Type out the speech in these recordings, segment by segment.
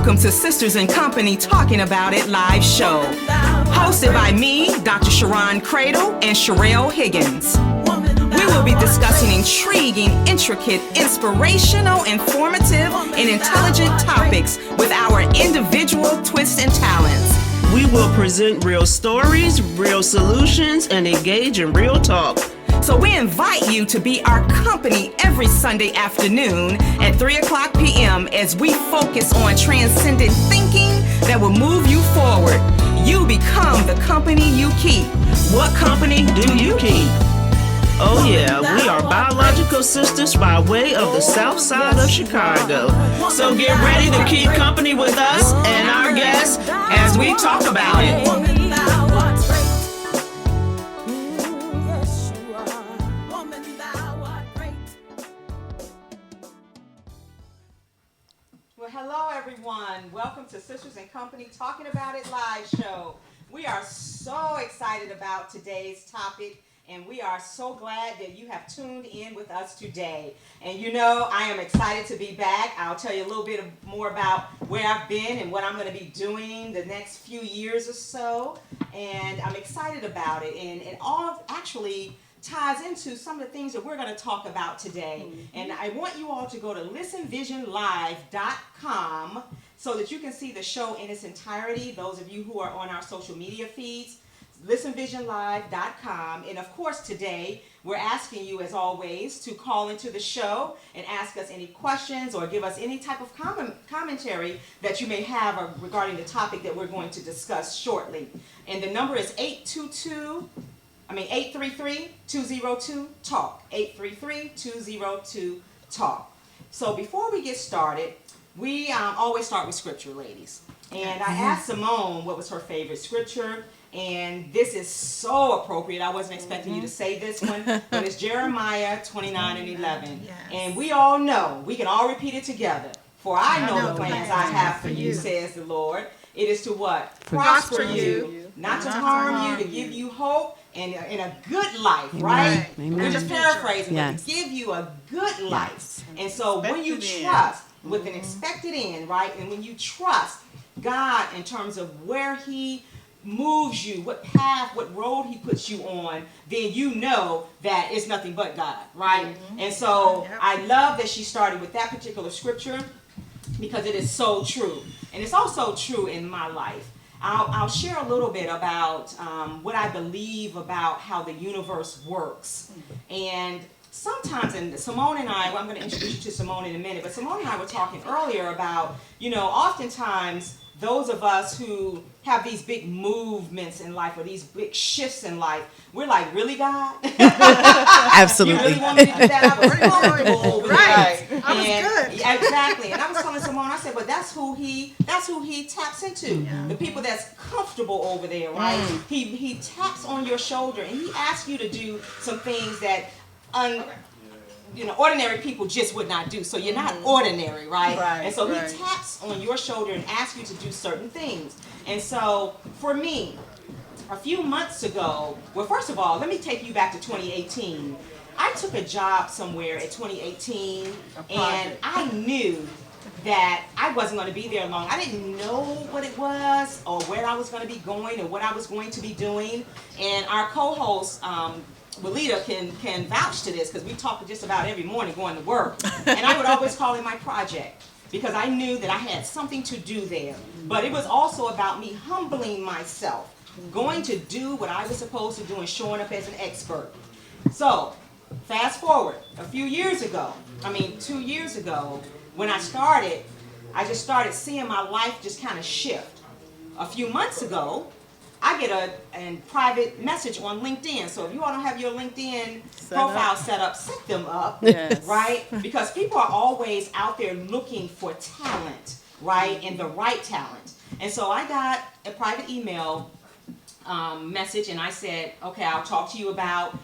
Welcome to Sisters in Company Talking About It live show. Hosted by me, Dr. Sharon Cradle and Sherelle Higgins. We will be discussing intriguing, intricate, inspirational, informative, and intelligent topics with our individual twists and talents. We will present real stories, real solutions, and engage in real talk. So we invite you to be our company every Sunday afternoon at 3 o'clock p.m. as we focus on transcendent thinking that will move you forward. You become the company you keep. What company do you keep? Oh yeah, we are biological sisters by way of the south side of Chicago. So get ready to keep company with us and our guests as we talk about it. Hello everyone, welcome to Sisters in Company Talking About It live show. We are so excited about today's topic, and we are so glad that you have tuned in with us today. And you know, I am excited to be back. I'll tell you a little bit more about where I've been and what I'm going to be doing the next few years or so. And I'm excited about it, and it all actually ties into some of the things that we're going to talk about today. And I want you all to go to listenvisionlive.com so that you can see the show in its entirety, those of you who are on our social media feeds, listenvisionlive.com. And of course today we're asking you, as always, to call into the show and ask us any questions or give us any type of commentary that you may have regarding the topic that we're going to discuss shortly. And the number is 833-202-TALK, 833-202-TALK. So before we get started, we always start with scripture, ladies. And I asked Simone what was her favorite scripture, and this is so appropriate. I wasn't expecting you to say this one, but it's Jeremiah 29:11. Yes. And we all know, we can all repeat it together. For I know the plans I have for you, says the Lord. It is to what? Prosper you, not to harm you, to give you hope and in a good life, right? We're just paraphrasing, but to give you a good life. And so when you trust with an expected end, right? And when you trust God in terms of where He moves you, what path, what road He puts you on, then you know that it's nothing but God, right? And so I love that she started with that particular scripture because it is so true. And it's also true in my life. I'll share a little bit about what I believe about how the universe works. And sometimes, and Simone and I, well, I'm going to introduce you to Simone in a minute, but Simone and I were talking earlier about, you know, oftentimes those of us who have these big movements in life or these big shifts in life, we're like, really, God? Absolutely. You really want me to do that? I was comfortable over there. Right. I was good. Exactly. And I was telling Simone, I said, but that's who he taps into. The people that's comfortable over there, right? He taps on your shoulder and he asks you to do some things that ordinary people just would not do. So you're not ordinary, right? And so he taps on your shoulder and asks you to do certain things. And so for me, a few months ago, well, first of all, let me take you back to 2018. I took a job somewhere in 2018, and I knew that I wasn't going to be there long. I didn't know what it was or where I was going to be going or what I was going to be doing. And our co-host, Walida, can vouch to this because we talk just about every morning going to work. And I would always call it my project because I knew that I had something to do there. But it was also about me humbling myself, going to do what I was supposed to do and showing up as an expert. So fast forward a few years ago, 2 years ago, when I started, I just started seeing my life just kind of shift. A few months ago, I get a private message on LinkedIn. So if you all don't have your LinkedIn profile set up, set them up, right? Because people are always out there looking for talent, right? And the right talent. And so I got a private email message, and I said, okay, I'll talk to you about,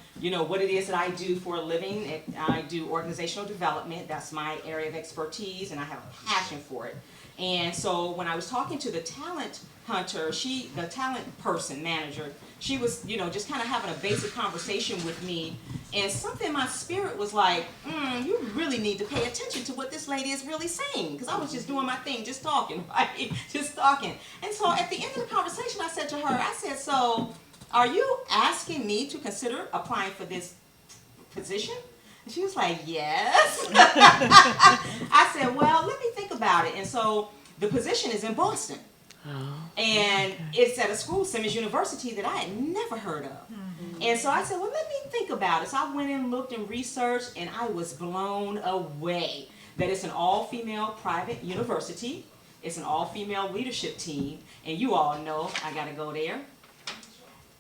what it is that I do for a living. I do organizational development. That's my area of expertise, and I have a passion for it. And so when I was talking to the talent hunter, the talent person, manager, she was, just kind of having a basic conversation with me, and something in my spirit was like, you really need to pay attention to what this lady is really saying, because I was just doing my thing, just talking, right? Just talking. And so at the end of the conversation, I said to her, so are you asking me to consider applying for this position? And she was like, yes. I said, well, let me think about it. And so the position is in Boston. And it's at a school, Simmons University, that I had never heard of. And so I said, well, let me think about it. So I went and looked and researched, and I was blown away that it's an all-female private university. It's an all-female leadership team. And you all know, I got to go there.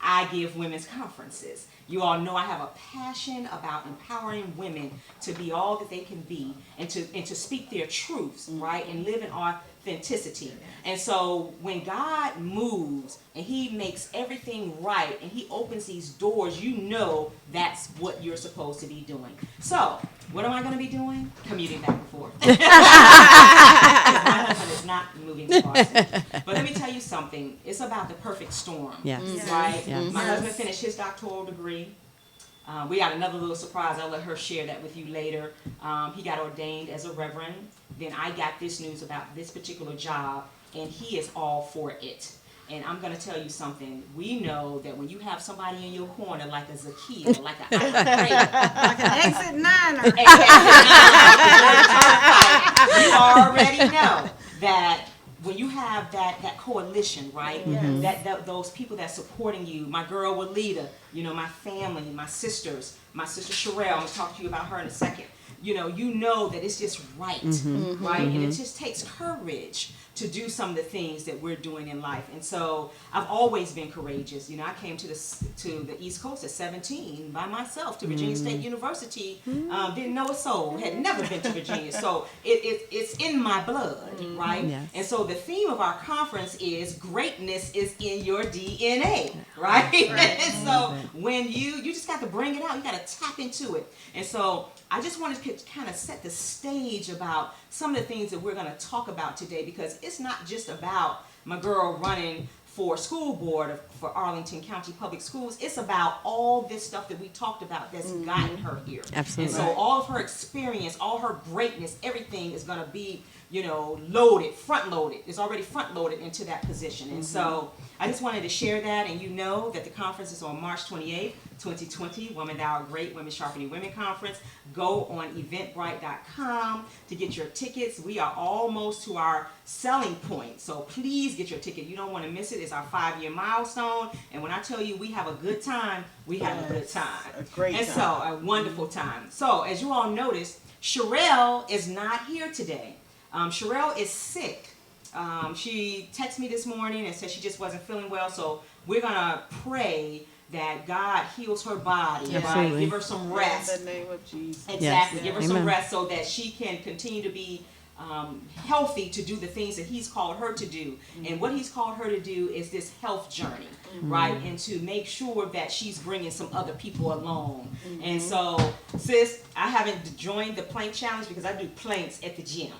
I give women's conferences. You all know I have a passion about empowering women to be all that they can be, and to speak their truths, right, and live in authenticity. And so when God moves and he makes everything right and he opens these doors, you know that's what you're supposed to be doing. So what am I going to be doing? Commuting back and forth. My husband is not moving to Boston. But let me tell you something. It's about the perfect storm. Yes. Right? Yes. My husband finished his doctoral degree. We got another little surprise. I'll let her share that with you later. He got ordained as a reverend. Then I got this news about this particular job, and he is all for it. And I'm going to tell you something. We know that when you have somebody in your corner like a Zacchaeus, like an like an exit niner. You already know that when you have that coalition, right? Yes. That those people that's supporting you. My girl Walida, my family, my sister Sherelle. I'm gonna talk to you about her in a second. You know that it's just right, right? And it just takes courage to do some of the things that we're doing in life. And so I've always been courageous. I came to the East Coast at 17 by myself to Virginia State University. Didn't know a soul, had never been to Virginia. So it's in my blood, right? Yes. And so the theme of our conference is greatness is in your DNA, right? And so when you just got to bring it out, you got to tap into it. And so I just wanted to kind of set the stage about some of the things that we're going to talk about today, because it's not just about my girl running for school board for Arlington County Public Schools. It's about all this stuff that we talked about that's gotten her here. Absolutely. And so all of her experience, all her greatness, everything is going to be, loaded, front-loaded. It's already front-loaded into that position. And so I just wanted to share that, and that the conference is on March 28th, 2020, Women Thou Art Great, Women Sharpening Women Conference. Go on eventbrite.com to get your tickets. We are almost to our selling point, so please get your ticket. You don't want to miss it. It's our 5-year milestone, and when I tell you we have a good time, we have a good time. A great and time. So a wonderful time. So as you all noticed, Sherelle is not here today. Sherelle is sick. She texted me this morning and said she just wasn't feeling well, so we're going to pray that God heals her body, right? Give her some rest. In the name of Jesus. Exactly. Yes. Give her some rest so that she can continue to be healthy to do the things that he's called her to do. And what he's called her to do is this health journey, right? And to make sure that she's bringing some other people along. And so, sis, I haven't joined the plank challenge because I do planks at the gym.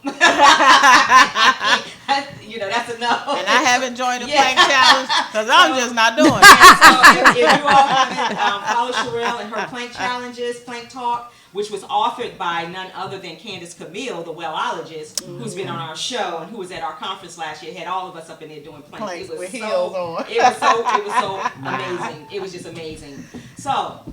That's enough. And I haven't joined the plank challenge because I'm just not doing it. So if you all haven't followed Sherelle and her plank challenges, plank talk, which was authored by none other than Candace Camille, the wellologist, who's been on our show and who was at our conference last year. Had all of us up in there doing planks. With heels on. It was so amazing. It was just amazing. So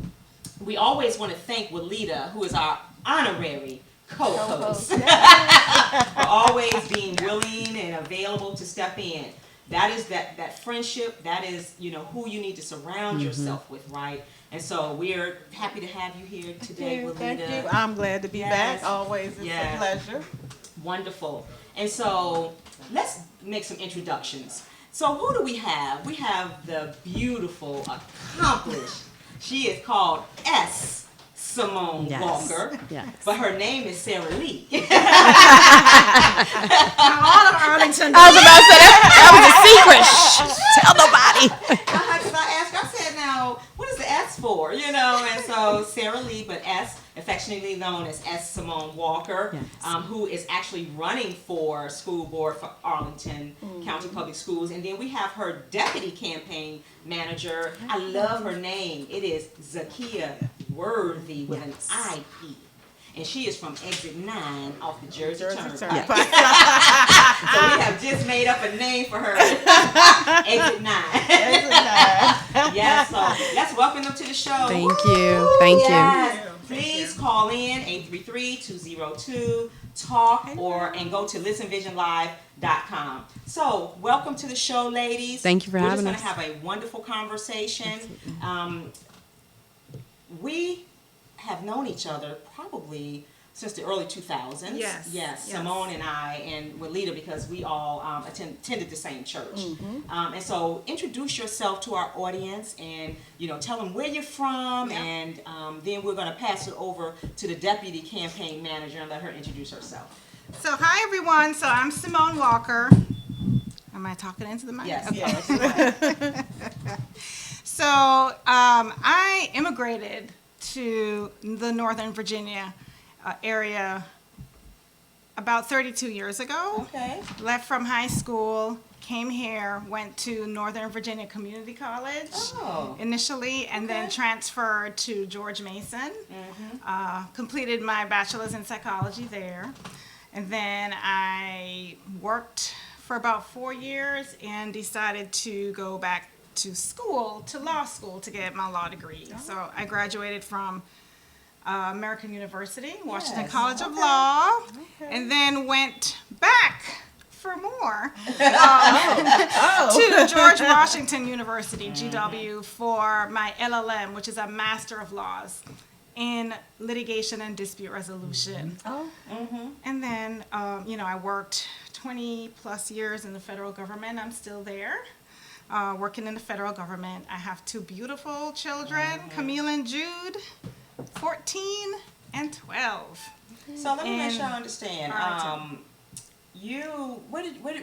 we always want to thank Walida, who is our honorary co-host, for always being willing and available to step in. That is that friendship. That is who you need to surround yourself with, right? And so we're happy to have you here today, Walida. Thank you. I'm glad to be back. Always, it's a pleasure. Wonderful. And so let's make some introductions. So who do we have? We have the beautiful, accomplished. She is called S. Simone Walker, but her name is Sarah Lee. All of Arlington. I was about to say that was a secret. Shh, tell nobody. Because I asked her, I said, now, what does the S S for, you know. And so Sarah Lee, but S, affectionately known as S. Simone Walker, who is actually running for school board for Arlington County Public Schools. And then we have her deputy campaign manager. I love her name. It is Zakia Worthy with an IP. And she is from Exit 9 off the Jersey Turnpike. So we have just made up a name for her. Exit 9. Yes, so let's welcome them to the show. Thank you. Thank you. Please call in 833-202-TALK and go to listenvisionlive.com. So welcome to the show, ladies. Thank you for having us. We're just going to have a wonderful conversation. We have known each other probably since the early 2000s. Yes. Simone and I, and Walida, because we all attended the same church. And so introduce yourself to our audience and, tell them where you're from, and then we're going to pass it over to the deputy campaign manager and let her introduce herself. So, hi, everyone. So, I'm Simone Walker. Am I talking into the mic? Yes. Okay. Yes. So, I immigrated to the Northern Virginia area about 32 years ago. Okay. Left from high school, came here, went to Northern Virginia Community College initially, and then transferred to George Mason. Completed my bachelor's in psychology there. And then I worked for about 4 years and decided to go back to school, to law school, to get my law degree. So I graduated from American University, Washington College of Law, and then went back for more to George Washington University, GW, for my LLM, which is a Master of Laws in Litigation and Dispute Resolution. And then, I worked 20 plus years in the federal government. I'm still there. Working in the federal government. I have 2 beautiful children, Camille and Jude, 14 and 12. So let me make sure I understand. Where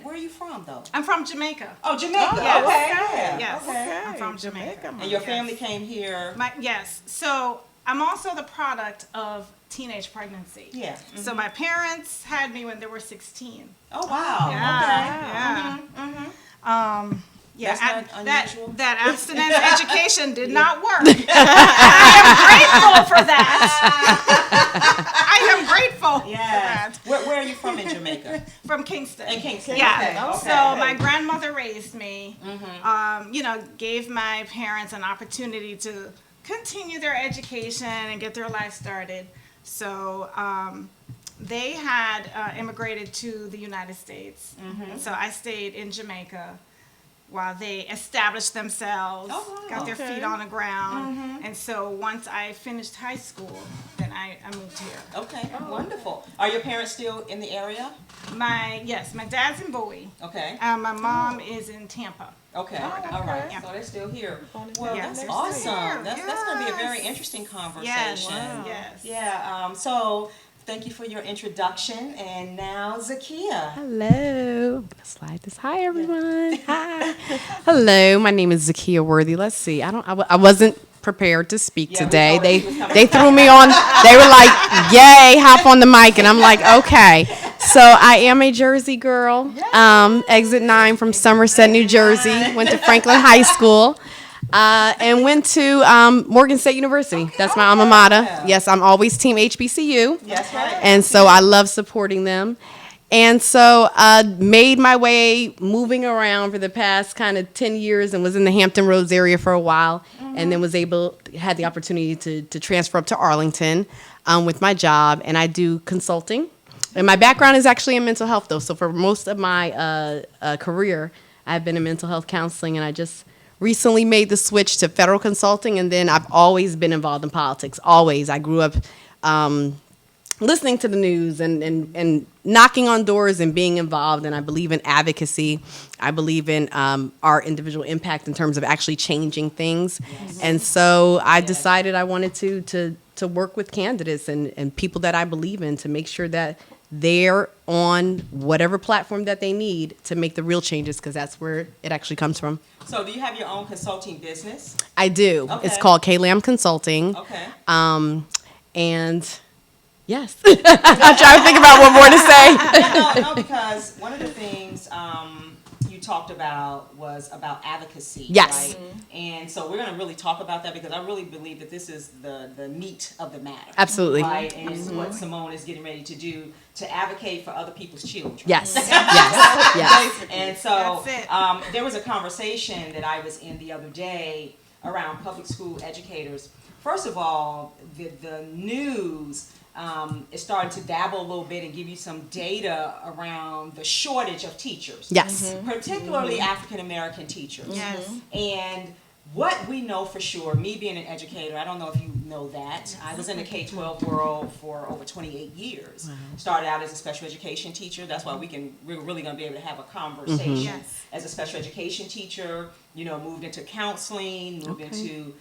are you from, though? I'm from Jamaica. Oh, Jamaica. Yes. Okay. Yes. Okay. I'm from Jamaica. And your family came here. Yes. So I'm also the product of teenage pregnancy. Yeah. So my parents had me when they were 16. Oh, wow. Okay. That's not unusual. That abstinence education did not work. I am grateful for that. I am grateful for that. Where are you from in Jamaica? From Kingston. In Kingston. Yeah. Okay. So my grandmother raised me. Gave my parents an opportunity to continue their education and get their life started. So they had immigrated to the United States. And so I stayed in Jamaica while they established themselves, got their feet on the ground. And so once I finished high school, then I moved here. Okay, wonderful. Are your parents still in the area? My dad's in Bowie. Okay. My mom is in Tampa. Okay, all right. So they're still here. Well, that's awesome. That's going to be a very interesting conversation. Yes. Yeah, so thank you for your introduction. And now, Zakia. Hello. Slide this. Hi, everyone. Hi. Hello. My name is Zakia Worthy. Let's see. I wasn't prepared to speak today. They threw me on. They were like, "Yay, hop on the mic," and I'm like, "Okay." So I am a Jersey girl. Exit 9 from Somerset, New Jersey. Went to Franklin High School. And went to Morgan State University. That's my alma mater. Yes, I'm always Team HBCU. That's right. And so I love supporting them. And so made my way moving around for the past kind of 10 years and was in the Hampton Roads area for a while. And then had the opportunity to transfer up to Arlington with my job. And I do consulting. And my background is actually in mental health, though. So for most of my career, I've been in mental health counseling, and I just recently made the switch to federal consulting, and then I've always been involved in politics. Always. I grew up listening to the news and knocking on doors and being involved, and I believe in advocacy. I believe in our individual impact in terms of actually changing things. Yes. And so I decided I wanted to work with candidates and people that I believe in to make sure that they're on whatever platform that they need to make the real changes, because that's where it actually comes from. So do you have your own consulting business? I do. Okay. It's called K-Lam Consulting. Okay. And yes, I'm trying to think about what more to say. No, because one of the things you talked about was about advocacy. Yes. Right? And so we're going to really talk about that, because I really believe that this is the meat of the matter. Absolutely. Right? And it's what Simone is getting ready to do, to advocate for other people's children. Yes. Yes. Yes. And so That's it. there was a conversation that I was in the other day around public school educators. First of all, the news is starting to dabble a little bit and give you some data around the shortage of teachers. Yes. Particularly African American teachers. Yes. And what we know for sure, me being an educator, I don't know if you know that, I was in the K-12 world for over 28 years. Started out as a special education teacher. That's why we're really going to be able to have a conversation. Yes. As a special education teacher, moved into counseling, moved into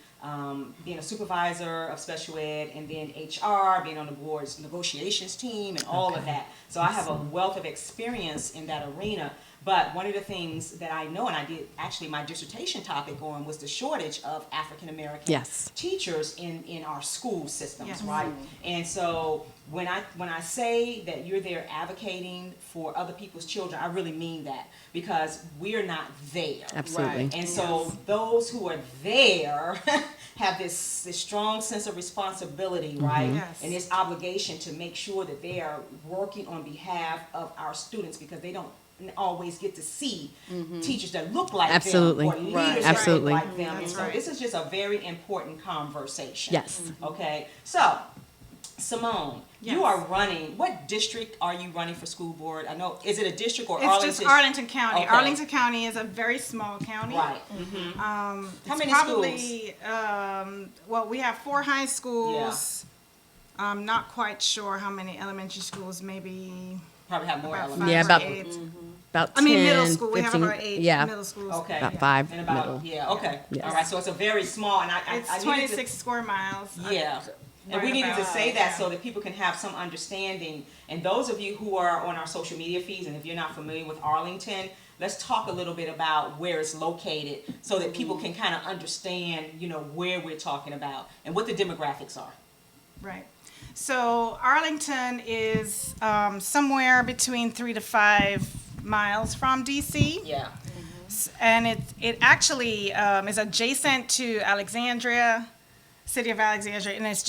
being a supervisor of special ed, and then HR, being on the board's negotiations team, and all of that. So I have a wealth of experience in that arena. But one of the things that I know, and I did actually my dissertation topic on, was the shortage of African American teachers in our school systems, right? And so when I say that you're there advocating for other people's children, I really mean that, because we're not there. Absolutely. Right? And so those who are there have this strong sense of responsibility, right? Yes. And this obligation to make sure that they are working on behalf of our students, because they don't always get to see teachers that look like Absolutely. them, or leaders that Absolutely. look like them. And That's so right. this is just a very important conversation. Yes. Okay. So, Simone, you Yes. are running. What district are you running for school board? I know. Is it a district or It's Arlington? just Arlington County. Okay. Arlington County is a very small county. Right. How many probably, well, we have 4 high schools. I'm not quite sure how many elementary schools, maybe Probably have more about elements. 5 Yeah, or about 8. about 10, I mean, middle school. We have 15, about 8 yeah, middle schools. Okay. about 5 And about middle. yeah. Okay. Yes. All right. So it's a very small, and I It's needed 26 square miles. Yeah. And we Right needed to about, say that yeah. so that people can have some understanding. And those of you who are on our social media feeds, and if you're not familiar with Arlington, let's talk a little bit about where it's located, so that people can kind of understand, where we're talking about and what the demographics are. Right. So Arlington is somewhere between 3 to 5 miles from DC. Yeah. And it actually is adjacent to Alexandria, city of Alexandria, and it's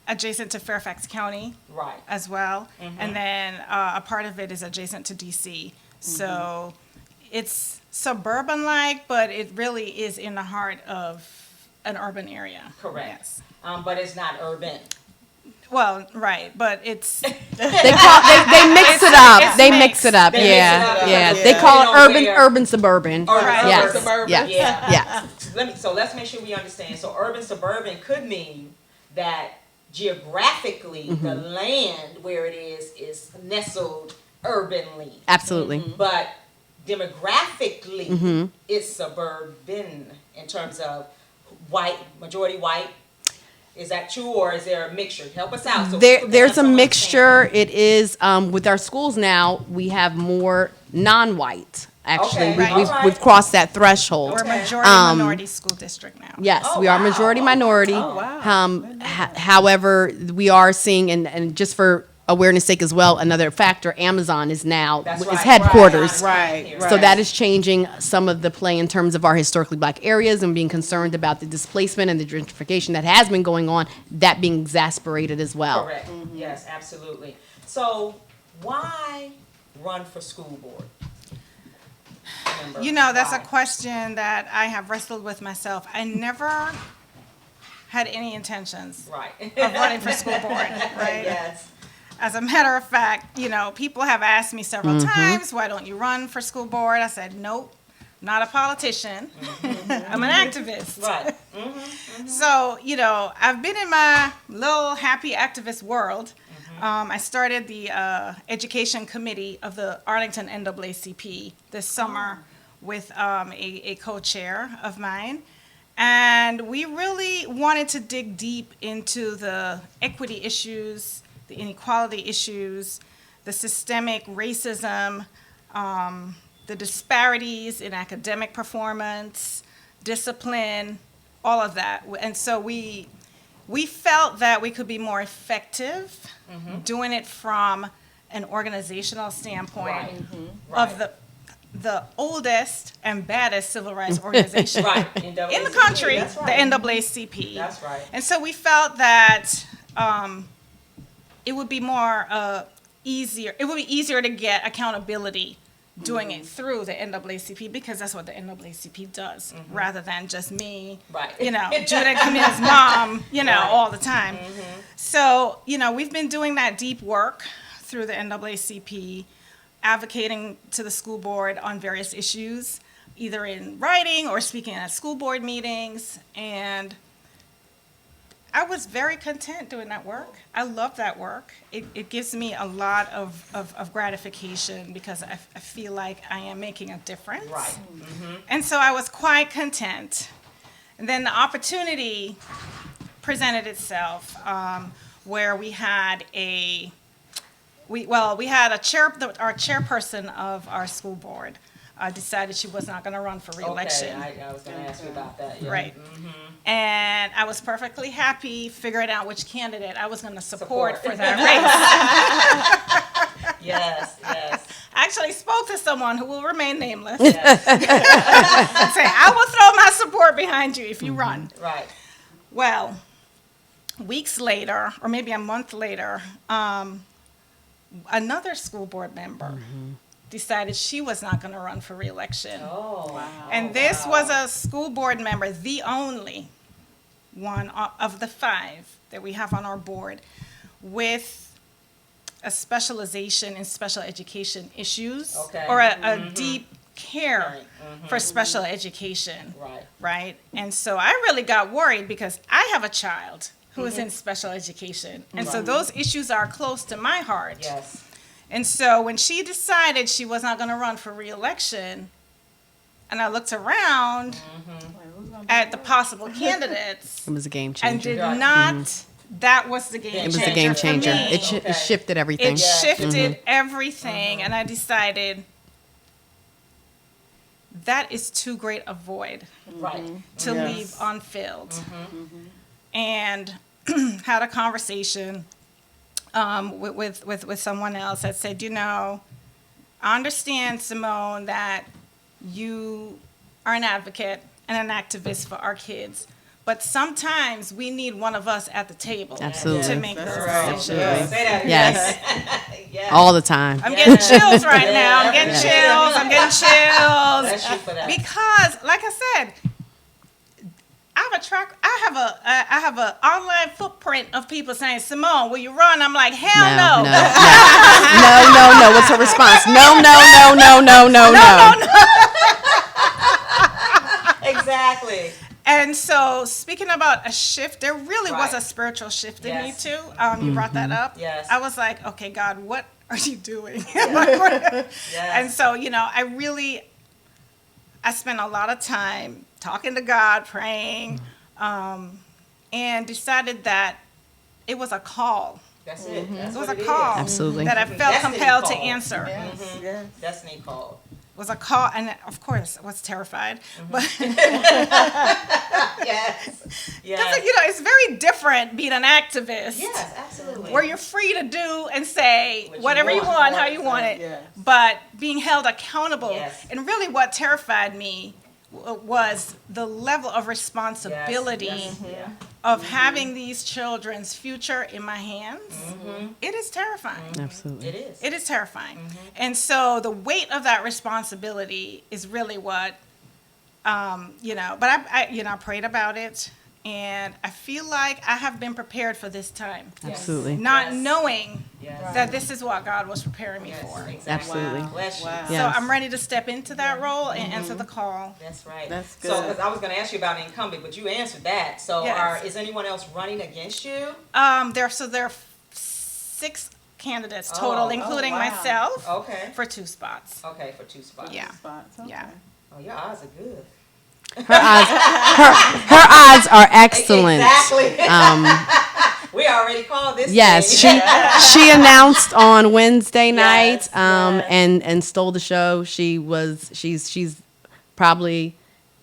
adjacent to Fairfax County Right. as well. And then a part of it is adjacent to DC. So it's suburban-like, but it really is in the heart of an urban area. Correct. Yes. But it's not urban. Well, right, but it's They mix it up. They mix it up. They mix it up. Yeah. Yeah. They call You it know urban, where- urban suburban. Urban, Yes. suburban. Yes. Yeah. Yes. So let's make sure we understand. So urban suburban could mean that geographically the land where it is nestled urbanly, Absolutely. but demographically it's suburban in terms of majority white. Is that true, or is there a mixture? Help us out. So people can There's have a some mixture. It is with our schools now. We have more non-white. Actually, Okay, we've right. we've crossed that threshold. we're a majority minority school district now. Yes, Oh, we are wow. majority minority. However, we are seeing, and just for awareness sake as well, another factor, Amazon is now That's is right, headquarters. Right, So that is changing some of the play in terms of our historically black areas and being concerned about the displacement and the gentrification that has been going on, that being exasperated as well. Correct. Yes, absolutely. So why run for school board? Remember, That's a why? question that I have wrestled with myself. I never had any intentions Right. of running for school board, right? Yes. As a matter of fact, people have asked me several times, why don't you run for school board? I said, nope, not a politician. I'm an activist. Right. So, I've been in my little happy activist world. I started the education committee of the Arlington NAACP this summer with a co-chair of mine. And we really wanted to dig deep into the equity issues, the inequality issues, the systemic racism, the disparities in academic performance, discipline, all of that. And so we felt that we could be more effective doing it from an organizational standpoint of the oldest and baddest civil rights organization in the country, the NAACP. That's right. And so we felt that it would be easier to get accountability doing it through the NAACP, because that's what the NAACP does, rather than just me, Judith Camille's mom, all the time. So, we've been doing that deep work through the NAACP, advocating to the school board on various issues, either in writing or speaking at school board meetings. And I was very content doing that work. I love that work. It gives me a lot of gratification, because I feel like I am making a difference. Right. And so I was quite content. And then the opportunity presented itself, where we had our chairperson of our school board decided she was not going to run for reelection. Okay, I was going to ask you about that. Yeah. Right. And I was perfectly happy figuring out which candidate I was going to support for that race. Yes. I actually spoke to someone who will remain nameless. Yes. Say, I will throw my support behind you if you run. Right. Well, weeks later, or maybe a month later, another school board member decided she was not going to run for reelection. Oh, wow. And this was a school board member, the only one of the 5 that we have on our board, with a specialization in special education issues, or a deep care for special education. Right. And so I really got worried, because I have a child who is in special education. And so those issues are close to my heart. Yes. And so when she decided she was not going to run for reelection, and I looked around at the possible candidates, It was a game and changer. did not, that was the game changer. It was a game changer. For me. It shifted everything. It shifted everything, and I decided that is too great a void to leave unfilled. And had a conversation with someone else that said, I understand, Simone, that you are an advocate and an activist for our kids, but sometimes we need one of us at the table to make those decisions. Yes. Say that again. Yes. Yes. All the time. I'm getting chills right now. I'm getting chills. I'm getting chills. Bless you for that. Because, like I said, I have an online footprint of people saying, Simone, will you run? I'm like, hell no. No. What's her response? No. Exactly. And so, speaking about a shift, there really was a spiritual shift in me too. You brought that up. Yes. I was like, okay, God, what are you doing? Yes. And so, I spent a lot of time talking to God, praying, and decided that it was a call. That's it. That's It was what a it call is. Absolutely. that I felt Destiny compelled to call. answer. Yes. Destiny call. It was a call, and of course, I was terrified. But Yes. because, it's very different being an activist. Yes, absolutely. Where you're free to do and say What you whatever you want. want, how you want it, Yes. but being held accountable. Yes. And really what terrified me was the level of responsibility Yes. Yeah. of having these children's future in my hands. It is terrifying. Absolutely. It is. It is terrifying. And so the weight of that responsibility is really what, but I prayed about it, and I feel like I have been prepared for this time. Absolutely. Not Yes. knowing Yes. that this is what God was preparing me Yes, for. exactly. Absolutely. Bless you. Wow. So Yes. I'm ready to step into that role and answer the call. That's right. That's So, good. 'cause I was going to ask you about incumbent, but you answered that. So, Yes. is anyone else running against you? There are 6 candidates total, including wow. myself, Okay. for 2 spots. Okay, for 2 spots. Yeah. Spots. Okay. Yeah. Oh, your odds are good. Her odds are excellent. Exactly. We We already called this. Yes, thing. she announced on Wednesday night, Yes, yes. and stole the show. She's probably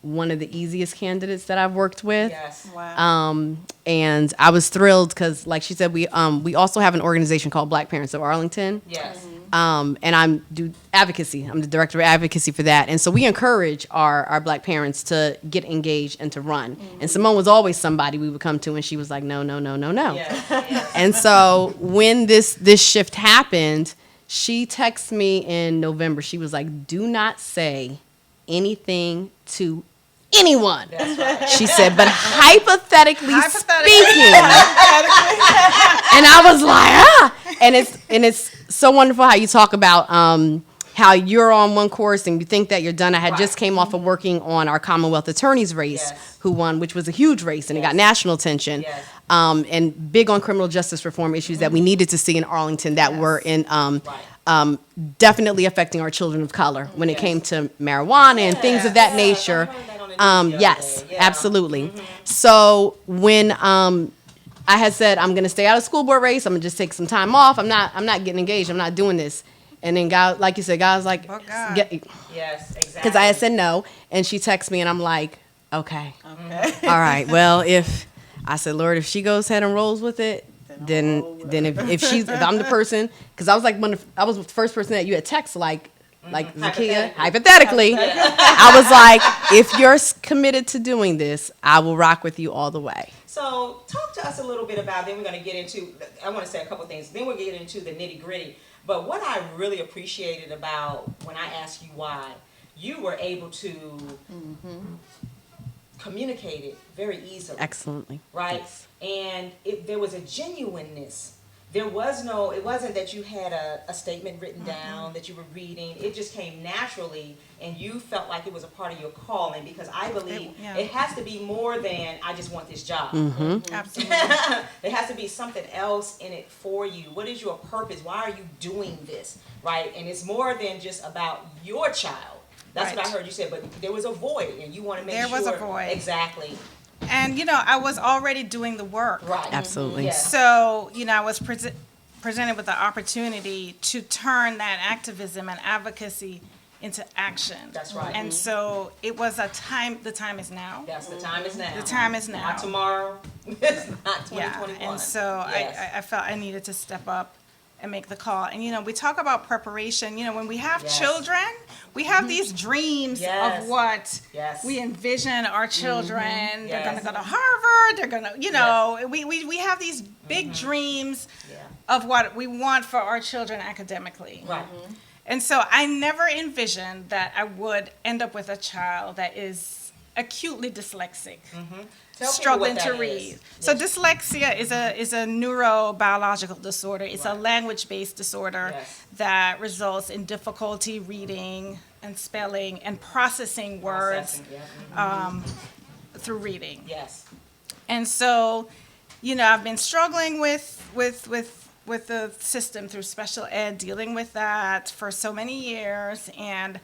one of the easiest candidates that I've worked with. Yes. Wow. And I was thrilled because, like she said, we also have an organization called Black Parents of Arlington. Yes. And do advocacy. I'm the director of advocacy for that. And so we encourage our Black parents to get engaged and to run. And Simone was always somebody we would come to, and she was like, no, no, no, no, no. Yes. Yes. And so when this shift happened, she texted me in November. She was like, do not say anything to anyone. That's right. She said, but hypothetically speaking. And I was like, ah. And it's so wonderful how you talk about how you're on one course and you think that you're done. I had just came off of working on our Commonwealth Attorneys race, Yes. who won, which was a huge race, and it got Yes. national attention. Yes. And big on criminal justice reform issues that we needed to see in Arlington that were in definitely affecting our children of color when it Yes. came to marijuana and things of that nature. I heard that on the news the Yes, other day. Yeah. absolutely. So when I had said I'm going to stay out of school board race, I'm going to just take some time off. I'm not getting engaged. I'm not doing this. And then God, like you said, God was like, Oh, God. Yes, exactly. because I had said no, and she texted me, and I'm like, okay, all right. Well, if I said, Lord, if she goes ahead and rolls with it, then if I'm the person, because I was like I was the first person that you had text like Zakia, hypothetically, I was like, if you're committed to doing this, I will rock with you all the way. So talk to us a little bit about, then we're going to get into, I want to say a couple things, then we'll get into the nitty gritty. But what I really appreciated about when I asked you why, you were able to communicate it very easily. Excellently. Right? Yes. And there was a genuineness. There was no, it wasn't that you had a statement written down that you were reading. It just came naturally, and you felt like it was a part of your calling, because I believe it has to be more than I just want this job. Absolutely. There has to be something else in it for you. What is your purpose? Why are you doing this? Right? And it's more than just about your child. That's what I heard you say, but there was a void, and you want to make sure. There was a void. Exactly. And, I was already doing the work. Right. Absolutely. Yes. So, I was presented with the opportunity to turn that activism and advocacy into action. That's right. And so it was the time is now. Yes, the time is now. The time is now. Not tomorrow. It's not 2021. Yeah, and so Yes. I felt I needed to step up and make the call. And, we talk about preparation. When we have children, we have these dreams Yes. of what Yes. we envision our children. They're Yes. going to go to Harvard. They're going to, we have these big dreams Yeah. of what we want for our children academically. Right. And so I never envisioned that I would end up with a child that is acutely dyslexic. Tell people Struggling what to that read. is. So Yes. dyslexia is a neurobiological disorder. It's a language-based disorder that results in difficulty reading and spelling and processing words Processing, yeah. through reading. Yes. And so, I've been struggling with the system through special ed, dealing with that for so many years, and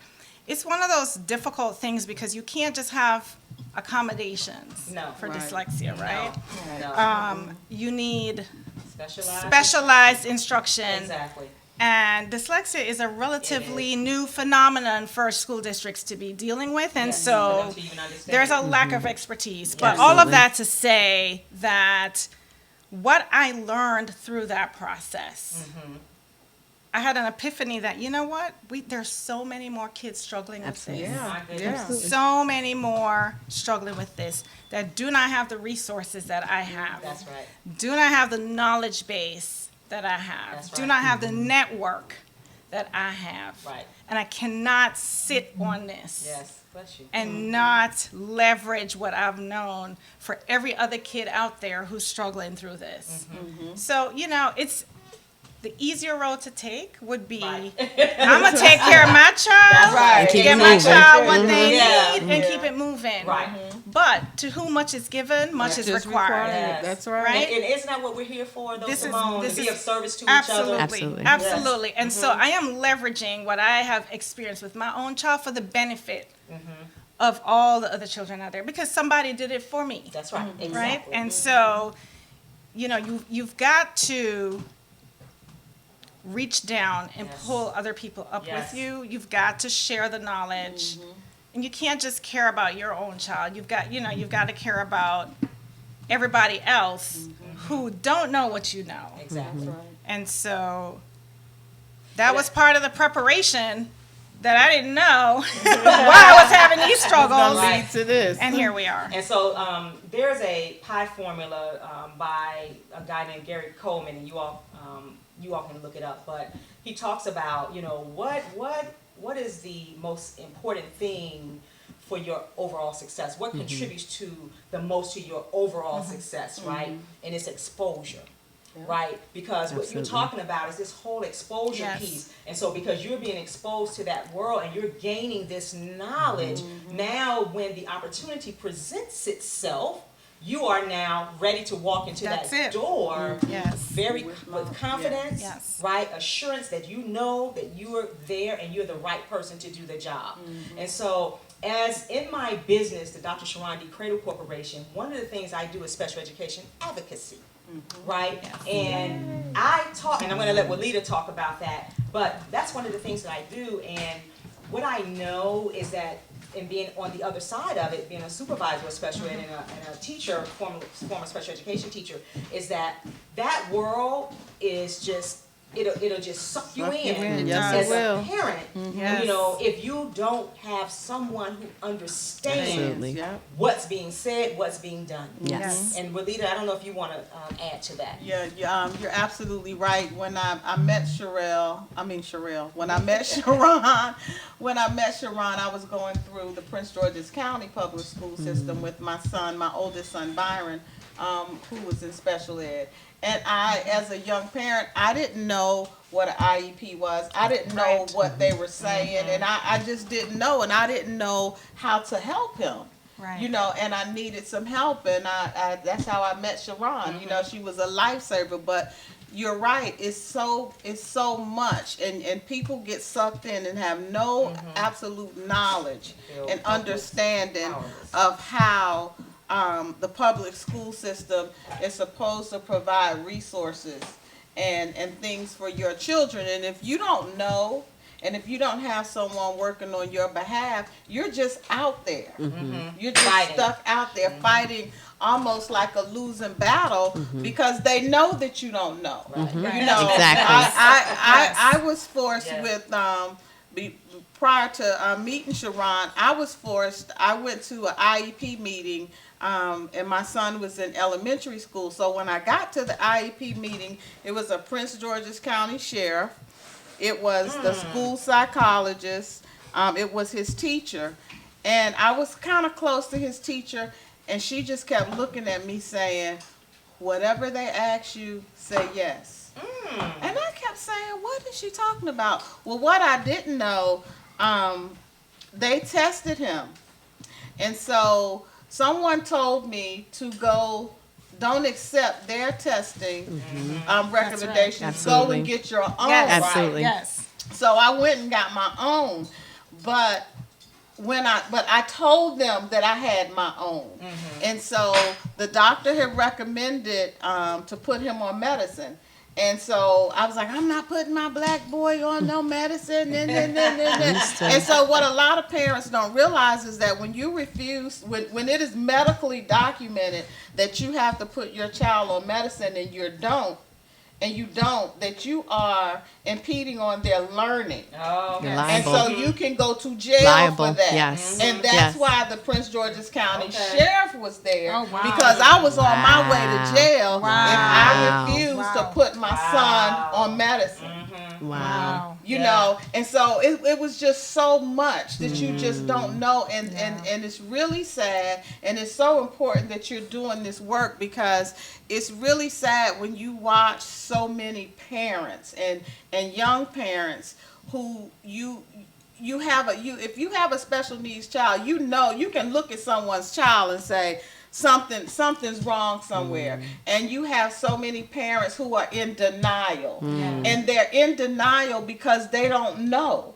it's one of those difficult things because you can't just have accommodations for dyslexia, right? No. You need Specialized. specialized instruction. Exactly. And dyslexia is a relatively new phenomenon for school districts to be dealing with, and For so them to even understand. there's a lack of expertise. But all of that to say that what I learned through that process, I had an epiphany that, there's so many more kids struggling with this. My goodness. So many more struggling with this that do not have the resources that I have. That's right. Do not have the knowledge base that I have. That's Do right. not have the network that I have. Right. And I cannot sit on this Yes. Bless you. and not leverage what I've known for every other kid out there who's struggling through this. So, it's the easier road to take would be, Right. I'm going to take care of my child, right. And keep get it my moving. child what they Yeah. need, and keep it moving. Right. But to whom much is given, much is required. Yes. That's right. Right? And isn't that what we're here for, though, This is- Simone? this To be is- of service to Absolutely. each other? Absolutely. Absolutely. Yes. And so I am leveraging what I have experienced with my own child for the benefit of all the other children out there, because somebody did it for me. That's right. Exactly. Right? And so, you've got to reach down and pull other people up with you. You've got to share the knowledge. And you can't just care about your own child. You've got to care about everybody else who don't know what you know. Exactly. And so that was part of the preparation that I didn't know why I was having these struggles. Lead to this. And here we are. And so there's a pie formula by a guy named Gary Coleman, and you all can look it up. But he talks about, what is the most important thing for your overall success? What contributes to the most to your overall success, right? And it's exposure. Right? Because what you're talking about is this whole exposure piece. And so because you're being exposed to that world and you're gaining this knowledge, now when the opportunity presents itself, you are now ready to walk into that door with confidence, right? Assurance that you know that you are there and you're the right person to do the job. And so as in my business, the Dr. Sharon D. Cradle Corporation, one of the things I do is special education advocacy. Right? And I talk, and I'm going to let Walida talk about that, but that's one of the things that I do. And what I know is that in being on the other side of it, being a supervisor of special ed and a teacher, former special education teacher, is that world is just, it'll just suck you in. Yes, as a parent. If you don't have someone who understands what's being said, what's being done. And Walida, I don't know if you want to add to that. You're absolutely right. When I met Sharon, when I met Sharon, I was going through the Prince George's County public school system with my son, my oldest son, Byron, who was in special ed. And I, as a young parent, I didn't know what an IEP was. I didn't know what they were saying, and I just didn't know, and I didn't know how to help him. Right. And I needed some help, and I that's how I met Sharon. She was a lifesaver, but you're right, it's so much, and people get sucked in and have no absolute knowledge and understanding of how the public school system is supposed to provide resources and things for your children. And if you don't know, and if you don't have someone working on your behalf, you're just out there. You're just stuck out there fighting almost like a losing battle because they know that you don't know. Exactly. I was forced with prior to meeting Sharon, I went to an IEP meeting, and my son was in elementary school. So when I got to the IEP meeting, it was a Prince George's County sheriff, it was the school psychologist, it was his teacher, and I was kind of close to his teacher, and she just kept looking at me saying, whatever they ask you, say yes. And I kept saying, what is she talking about? Well, what I didn't know, they tested him. And so someone told me to go, don't accept their testing recommendations. Go and get your own. Absolutely. So I went and got my own. But I told them that I had my own. And so the doctor had recommended to put him on medicine. And so I was like, I'm not putting my black boy on no medicine. And so what a lot of parents don't realize is that when you refuse, when it is medically documented that you have to put your child on medicine and you don't, that you are impeding on their learning. And so you can go to jail for that. And that's why the Prince George's County Sheriff was there, because I was on my way to jail if I refused to put my son on medicine. You know, and so it was just so much that you just don't know, and it's really sad, and it's so important that you're doing this work, because it's really sad when you watch so many parents and young parents who if you have a special needs child, you can look at someone's child and say something's wrong somewhere. And you have so many parents who are in denial. And they're in denial because they don't know.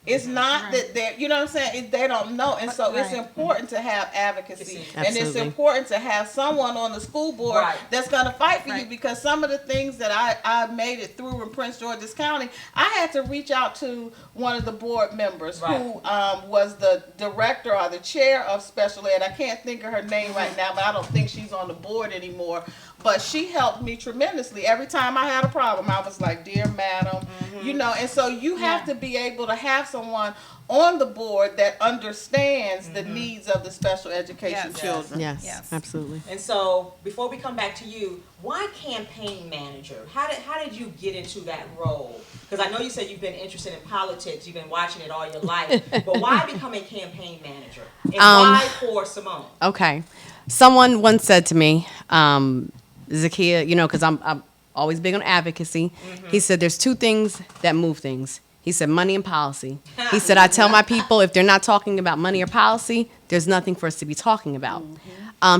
It's not that they're, you know what I'm saying, they don't know. And so it's important to have advocacy. And it's important to have someone on the school board that's going to fight for you, because some of the things that I made it through in Prince George's County, I had to reach out to one of the board members who was the director or the chair of special ed. I can't think of her name right now, but I don't think she's on the board anymore. But she helped me tremendously. Every time I had a problem, I was like, dear madam, you know, and so you have to be able to have someone on the board that understands the needs of the special education children. Yes, absolutely. And so, before we come back to you, why campaign manager? How did you get into that role? Because I know you said you've been interested in politics, you've been watching it all your life, but why become a campaign manager? And why for Simone? Okay. Someone once said to me, Zakia, you know, because I'm always big on advocacy. He said there's two things that move things. He said money and policy. He said, I tell my people if they're not talking about money or policy, there's nothing for us to be talking about.